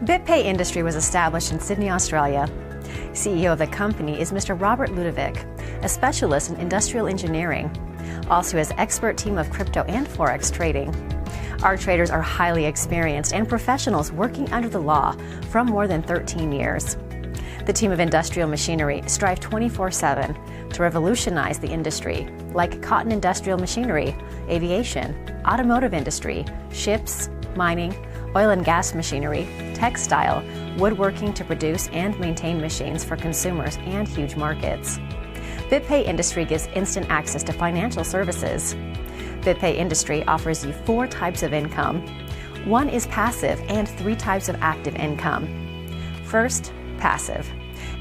BitPay Industry was established in Sydney, Australia. CEO of the company is Mr. Robert Ludovic, a specialist in industrial engineering. Also has expert team of crypto and forex trading. Our traders are highly experienced and professionals working under the law from more than 13 years. The team of industrial machinery strive 24/7 to revolutionize the industry, like cotton industrial machinery, aviation, automotive industry, ships, mining, oil and gas machinery, textile, woodworking to produce and maintain machines for consumers and huge markets. BitPay Industry gives instant access to financial services. BitPay Industry offers you 4 types of income. 1 is passive and 3 types of active income. First, passive.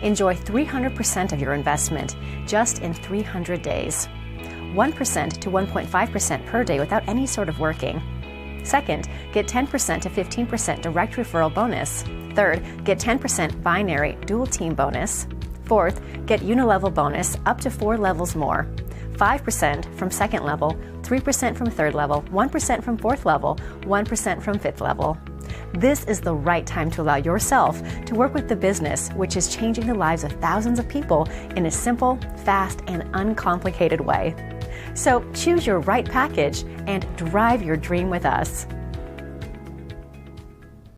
Enjoy 300% of your investment just in 300 days. 1% to 1.5% per day without any sort of working. Second, get 10% to 15% direct referral bonus. Third, get 10% binary dual team bonus. Fourth, get unilevel bonus up to 4 levels more. 5% from second level, 3% from third level, 1% from fourth level, 1% from fifth level. This is the right time to allow yourself to work with the business, which is changing the lives of thousands of people in a simple, fast, and uncomplicated way. So choose your right package and drive your dream with us.